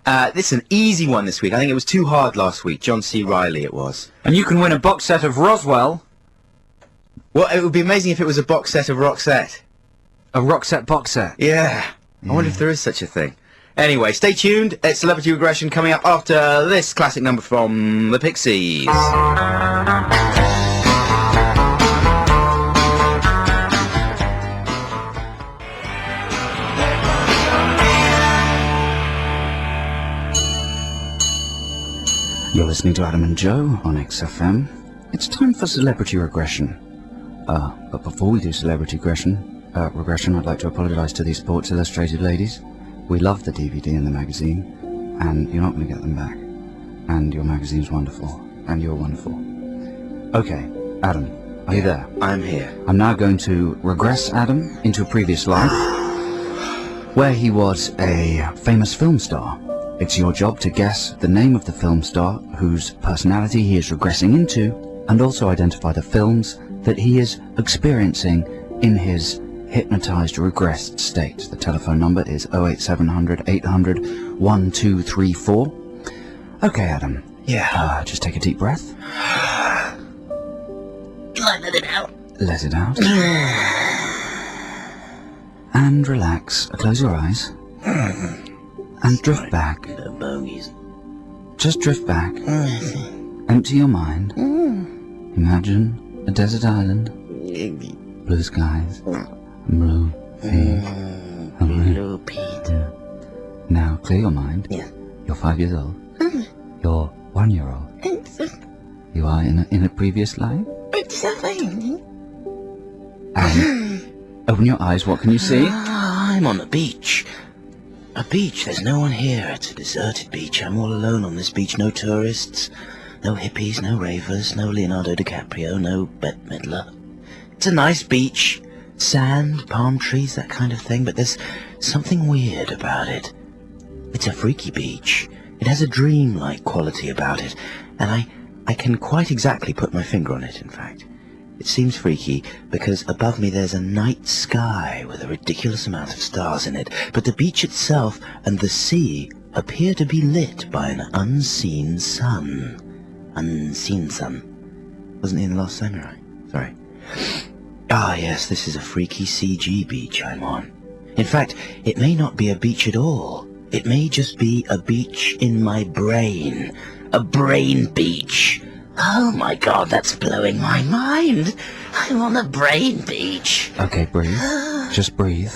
This is an easy one this week. I think it was too hard last week. John C. Reilly it was. And you can win a box set of Roswell. Well, it would be amazing if it was a box set of Roxette. A Roxette box set? Yeah. I wonder if there is such a thing. Anyway, stay tuned. It's Celebrity Regression coming up after this classic number from the Pixies. You're listening to Adam and Joe on XFM. It's time for Celebrity Regression. But before we do Celebrity Regression, I'd like to apologise to these Sports Illustrated ladies. We love the DVD and the magazine, and you're not going to get them back. And your magazine's wonderful, and you're wonderful. Okay, Adam, are you there? I'm here. I'm now going to regress Adam into a previous life, where he was a famous film star. It's your job to guess the name of the film star whose personality he is regressing into, and also identify the films that he is experiencing in his hypnotized regressed state. The telephone number is 08700 800 1234. Okay, Adam. Yeah. Just take a deep breath. Let it out. Let it out. And relax. Close your eyes. And drift back. No bogies. Just drift back. Empty your mind. Imagine a desert island. Blue skies. Blue feet. Blue Pete. Yeah. Now clear your mind. Yeah. You're 5 years old. You're 1 year old. You are in a previous life. And open your eyes. What can you see? I'm on a beach. A beach. There's no one here. It's a deserted beach. I'm all alone on this beach. No tourists. No hippies. No ravers. No Leonardo DiCaprio. No Bette Midler. It's a nice beach. Sand, palm trees, that kind of thing. But there's something weird about it. It's a freaky beach. It has a dream-like quality about it. And I can quite exactly put my finger on it, in fact. It seems freaky because above me there's a night sky with a ridiculous amount of stars in it, but the beach itself and the sea appear to be lit by an unseen sun. Unseen sun. Wasn't he in The Last Samurai? Sorry. Ah, yes, this is a freaky CG beach I'm on. In fact, it may not be a beach at all. It may just be a beach in my brain. A brain beach. Oh my god, that's blowing my mind. I'm on a brain beach. Okay, breathe. Just breathe.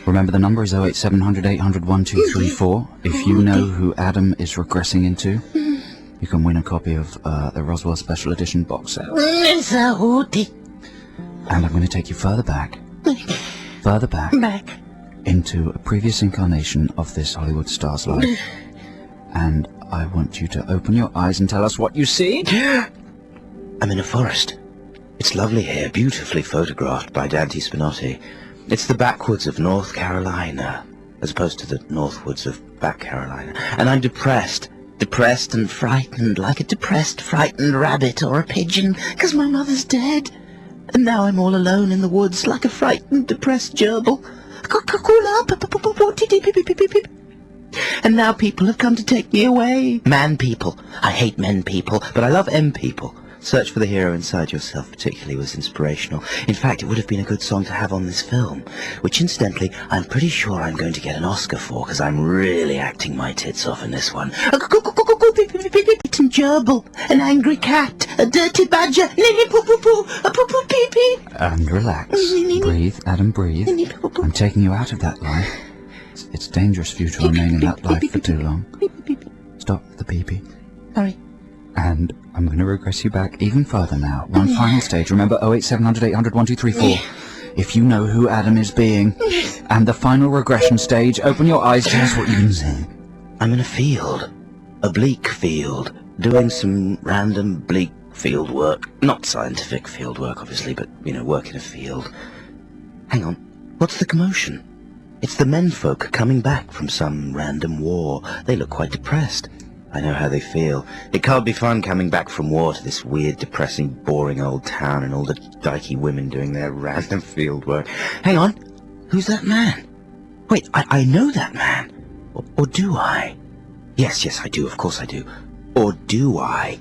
Remember the number is 08700 800 1234. If you know who Adam is regressing into, you can win a copy of the Roswell Special Edition box set. And I'm going to take you further back. Back. Into a previous incarnation of this Hollywood star's life. And I want you to open your eyes and tell us what you see. I'm in a forest. It's lovely here, beautifully photographed by Dante Spinotti. It's the backwoods of North Carolina, as opposed to the northwoods of Back Carolina. And I'm depressed and frightened, like a depressed, frightened rabbit or a pigeon, because my mother's dead. And now I'm all alone in the woods, like a frightened, depressed gerbil. And now people have come to take me away. Man people. I hate men people, but I love M people. Search for the hero inside yourself particularly was inspirational. In fact, it would have been a good song to have on this film, which incidentally, I'm pretty sure I'm going to get an Oscar for, because I'm really acting my tits off in this one. A beaten gerbil, an angry cat, a dirty badger, a poo-poo pee-pee. And relax. Breathe, Adam, breathe. I'm taking you out of that life. It's dangerous for you to remain in that life for too long. Stop the pee-pee. Sorry. And I'm going to regress you back even further now. One final stage. Remember 08700 800 1234. If you know who Adam is being. And the final regression stage. Open your eyes. Tell us what you can see. I'm in a field. A bleak field. Doing some random bleak field work. Not scientific field work, obviously, but, work in a field. Hang on. What's the commotion? It's the menfolk coming back from some random war. They look quite depressed. I know how they feel. It can't be fun coming back from war to this weird, depressing, boring old town and all the dykey women doing their random field work. Hang on. Who's that man? Wait, I know that man. Or do I? Yes, I do. Of course I do. Or do I?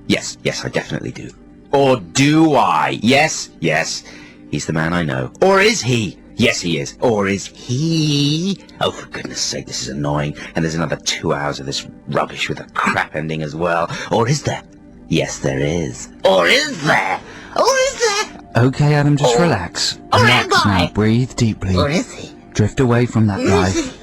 Yes, I definitely do. Or do I? Yes. He's the man I know. Or is he? Yes, he is. Or is he? Oh, for goodness sake, this is annoying. And there's another 2 hours of this rubbish with a crap ending as well. Or is there? Yes, there is. Or is there? Okay, Adam, just relax. Relax now. Breathe deeply. Or is he? Drift away from that life.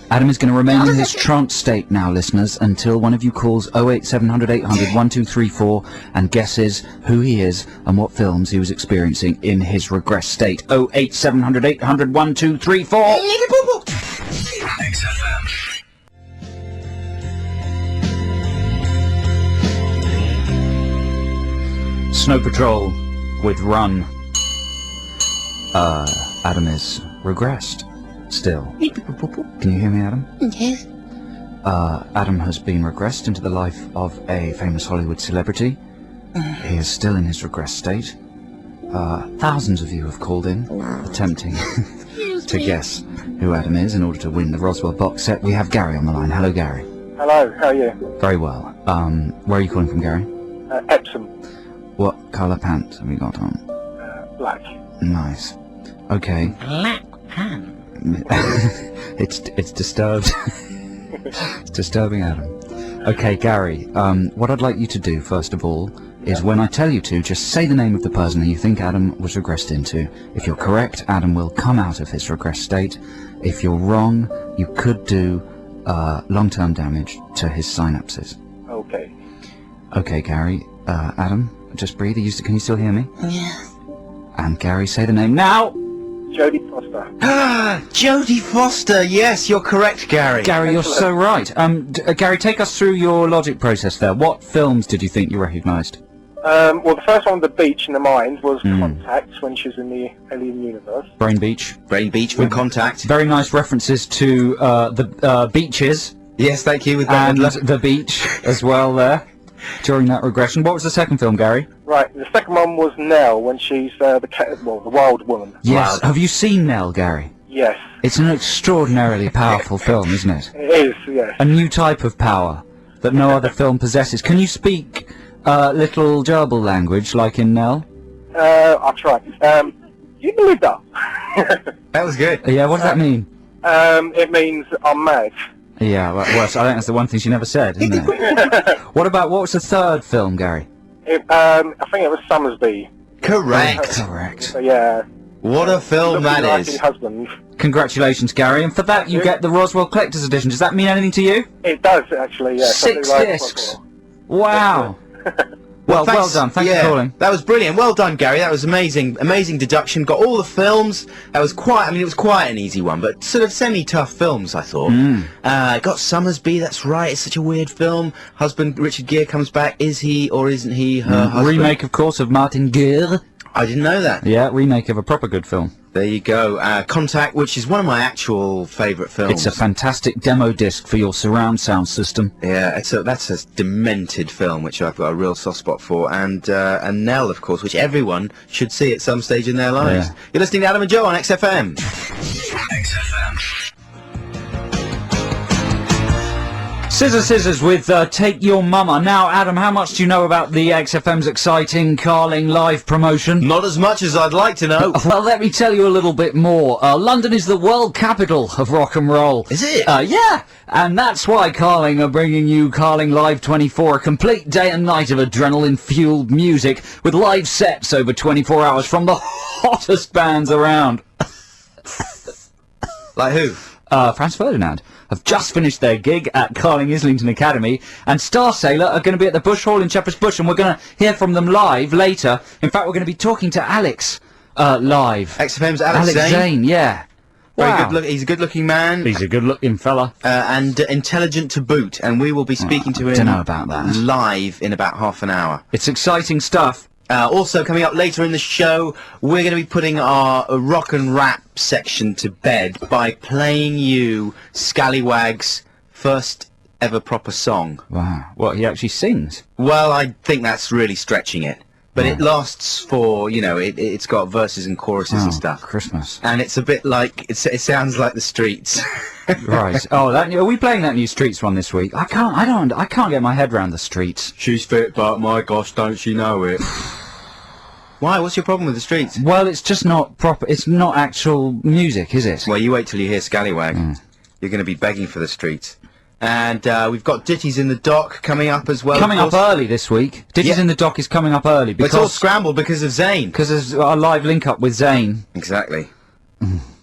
Adam is going to remain in his trance state now, listeners, until one of you calls 08700 800 1234 and guesses who he is and what films he was experiencing in his regress state. 08700 800 1234. XFM. Snow Patrol with Run. Adam is regressed still. Can you hear me, Adam? Yes. Adam has been regressed into the life of a famous Hollywood celebrity. He is still in his regress state. Thousands of you have called in, attempting to guess who Adam is in order to win the Roswell box set. We have Gary on the line. Hello, Gary. Hello, how are you? Very well. Where are you calling from, Gary? Epsom. What colour pants have you got on? Black. Nice. Okay. Black pants. It's disturbed. It's disturbing, Adam. Okay, Gary, what I'd like you to do, first of all, is when I tell you to, just say the name of the person that you think Adam was regressed into. If you're correct, Adam will come out of his regress state. If you're wrong, you could do long-term damage to his synapses. Okay. Okay, Gary. Adam, just breathe. Can you still hear me? Yes. And Gary, say the name now! Jodie Foster. Jodie Foster. Yes, you're correct, Gary. Gary, you're so right. Gary, take us through your logic process there. What films did you think you recognised? Well, the first one, The Beach in the Mind, was Contact, when she was in the Alien universe. Brain Beach. Brain Beach with Contact. Very nice references to the beaches Yes, thank you. With and Bette Midler. the beach as well there during that regression. What was the second film, Gary? Right, the second one was Nell, when she's the wild woman. Yes. Wow. Have you seen Nell, Gary? Yes, It's an extraordinarily powerful film, isn't it? it is, yes. A new type of power that no other film possesses. Can you speak little gerbil language like in Nell? I'll try. You believe that? That was good. Yeah, what does that mean? It means I'm mad. Yeah, well, I think that's the one thing she never said, isn't it? What was the third film, Gary? I think it was Summersby. Correct. Correct. So yeah. What a film Looking that like is. his husband. Congratulations, Gary, and for that you get the Roswell Collector's Edition. Does that mean anything to you? It does, actually, yeah. 6 Something like discs. Roswell. Wow. Well thanks. done. Thanks for calling. That was brilliant. Well done, Gary. That was amazing. Amazing deduction. Got all the films. That was quite. I mean, it was quite an easy one, but sort of semi-tough films, I thought. Got Summersby. That's right. It's such a weird film. Husband Richard Gere comes back. Is he or isn't he her husband? Remake, of course, of Martin Gere. I didn't know that. Yeah, remake of a proper good film. There you go. Contact, which is one of my actual favourite films. It's a fantastic demo disc for your surround sound system. Yeah, that's a demented film, which I've got a real soft spot for, and Nell, of course, which everyone should see at some stage in their lives. Yeah. You're listening to Adam and Joe on XFM. XFM. Scissors with Take Your Mama. Now, Adam, how much do you know about the XFM's exciting Carling live promotion? Not as much as I'd like to know. Well, let me tell you a little bit more. London is the world capital of rock and roll. Is it? Yeah, and that's why Carling are bringing you Carling Live 24, a complete day and night of adrenaline-fueled music with live sets over 24 hours from the hottest bands around. Like who? Franz Ferdinand have just finished their gig at Carling Islington Academy, and Star Sailor are going to be at the Bush Hall in Shepherd's Bush, and we're going to hear from them live later. In fact, we're going to be talking to Alex live. XFM's Alex Zane. Zane, yeah. Very Wow. good look. He's a good-looking man. He's a good-looking fella. And intelligent to boot, and we will be speaking to him Don't know about that. live in about half an hour. It's exciting stuff. Also coming up later in the show, we're going to be putting our rock and rap section to bed by playing you Scallywag's first ever proper song. Wow. What, he actually sings? Well, I think that's really stretching it. but it lasts for, you know, it's got verses and choruses and stuff. Christmas. And it's a bit like, it sounds like the Streets. Right. Oh, are we playing that new Streets one this week? I can't get my head around the Streets. She's fit, but my gosh, don't she know it? Why? What's your problem with the Streets? Well, it's just not proper. It's not actual music, is it? Well, you wait till you hear Scallywag. You're going to be begging for the Streets. And we've got Ditties in the Dock coming up as well. Coming up early this week. Ditties in the Dock is coming up early But it's all because scrambled because of Zayn. there's a live link up with Zayn. Exactly.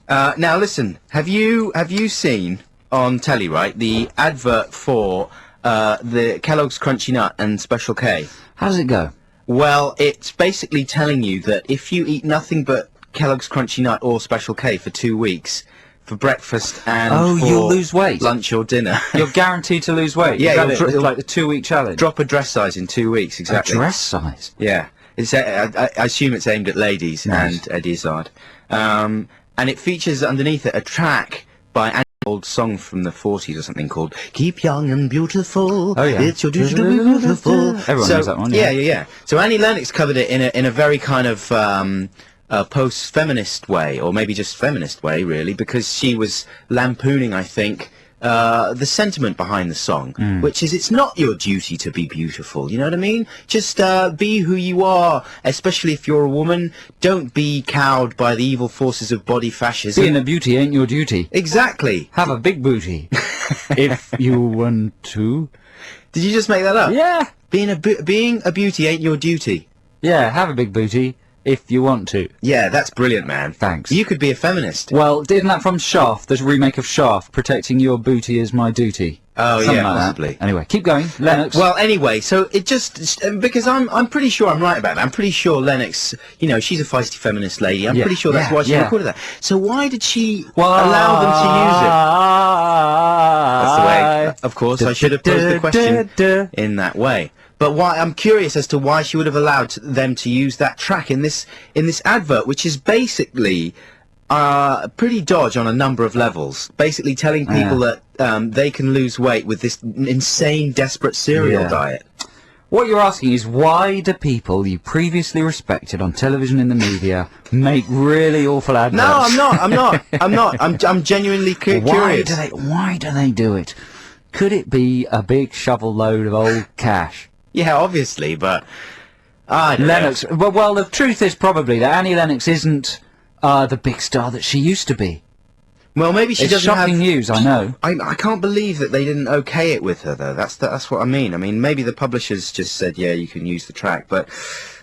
Now listen, have you seen on telly, right, the advert for the Kellogg's Crunchy Nut and Special K? How does it go? Well, it's basically telling you that if you eat nothing but Kellogg's Crunchy Nut or Special K for 2 weeks, for breakfast and for you'll lose weight. lunch or dinner, You're guaranteed to lose weight. Yeah, Is that it? It's like the 2-week challenge. drop a dress size in 2 weeks, exactly. A dress size. Yeah. It's I assume it's aimed at ladies Nice. and Eddie Izzard. And it features underneath it a track by an old song from the 40s or something called Keep Young and Beautiful. Oh, yeah. It's your duty to be beautiful. Everyone knows that one, yeah. Yeah. So Annie Lennox covered it in a very kind of post-feminist way, or maybe just feminist way, really, because she was lampooning, I think, the sentiment behind the song, which is it's not your duty to be beautiful, you know what I mean? Just be who you are, especially if you're a woman. Don't be cowed by the evil forces of body fascism. Being a beauty ain't your duty. Exactly. Have a big booty. If you want to. Did you just make that up? Yeah. Being a beauty ain't your duty. Yeah, have a big booty if you want to. Yeah, that's brilliant, man. Thanks. You could be a feminist. Well, isn't that from Shaft? There's a remake of Shaft. Protecting your booty is my duty. Oh, Something yeah, like that. possibly. Anyway, keep going. Lennox. Well, anyway, so it just because I'm pretty sure I'm right about that. I'm pretty sure Lennox, you know, she's a feisty feminist lady. I'm Yeah, pretty sure that's yeah, why she yeah. recorded that. So why did she allow them to use it? That's the way. Of course, I should have posed the question in that way. But why? I'm curious as to why she would have allowed them to use that track in this advert, which is basically pretty dodge on a number of levels. Basically telling people that they can lose weight with this insane, desperate cereal diet. What you're asking is why do people you previously respected on television in the media make really awful adverts? No, I'm not. I'm genuinely curious. Why do they do it? Could it be a big shovel load of old cash? Yeah, obviously, but I don't know. Lennox. Well, the truth is probably that Annie Lennox isn't the big star that she used to be. Well, maybe she It's doesn't shocking have. news, I know. I can't believe that they didn't okay it with her, though. That's what I mean. I mean, maybe the publishers just said, yeah, you can use the track, but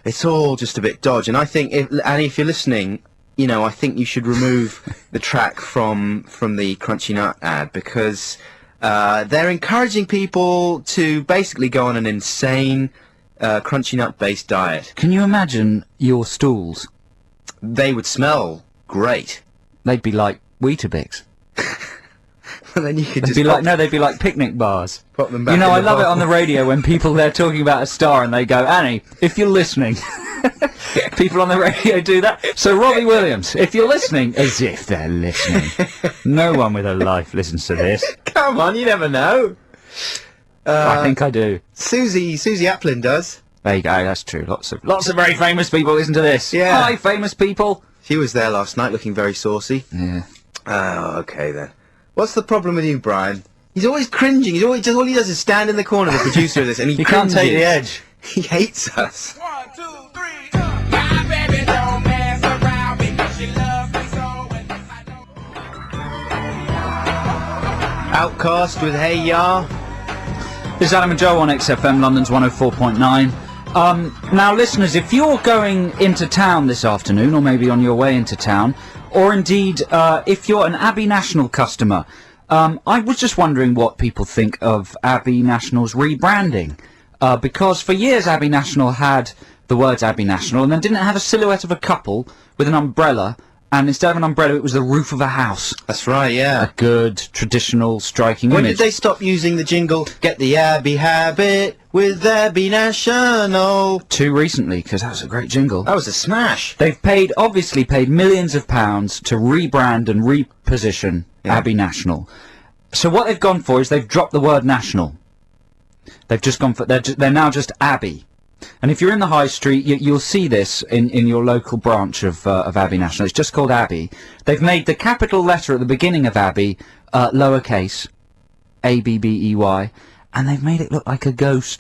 it's all just a bit dodge. And I think, Annie, if you're listening, you know, I think you should remove the track from the Crunchy Nut ad, because they're encouraging people to basically go on an insane Crunchy Nut-based diet. Can you imagine your stools? They would smell great. They'd be like Weetabix. And then you could just They'd be like picnic bars. pop them back. You know, in I the love it bowl. on the radio when people they're talking about a star and they go, Annie, if you're listening. People on the radio do that. So Robbie Williams, if you're listening, as if they're listening. No one with a life listens to this. Come on, you never know. I think I do. Susie Applin does. There you go, that's true. Lots of very famous people listen to this. Yeah. Hi, famous people. She was there last night looking very saucy. Yeah. Oh, okay then. What's the problem with you, Brian? He's always cringing. He's always all he does is stand in the corner, the producer of this, and he You can't take the cringes. edge. He hates us. 1, 2, 3. My baby don't mess around because she loves me so. And I know. Outcast with Hey Ya. This is Adam and Joe on XFM, London's 104.9. Now, listeners, if you're going into town this afternoon, or maybe on your way into town, or indeed if you're an Abbey National customer, I was just wondering what people think of Abbey National's rebranding. Because for years Abbey National had the words Abbey National, and then didn't it have a silhouette of a couple with an umbrella, and instead of an umbrella it was the roof of a house. That's right, yeah. A good, traditional, striking When image. did they stop using the jingle, Get the Abbey Habit with Abbey National? Too recently, because that was a great jingle. That was a smash. They've obviously paid millions of pounds to rebrand and reposition Abbey National. So what they've gone for is they've dropped the word national. They've just gone for, they're now just Abbey. And if you're in the High Street, you'll see this in your local branch of Abbey National. It's just called Abbey. They've made the capital letter at the beginning of Abbey lowercase, ABBEY, and they've made it look like a ghost.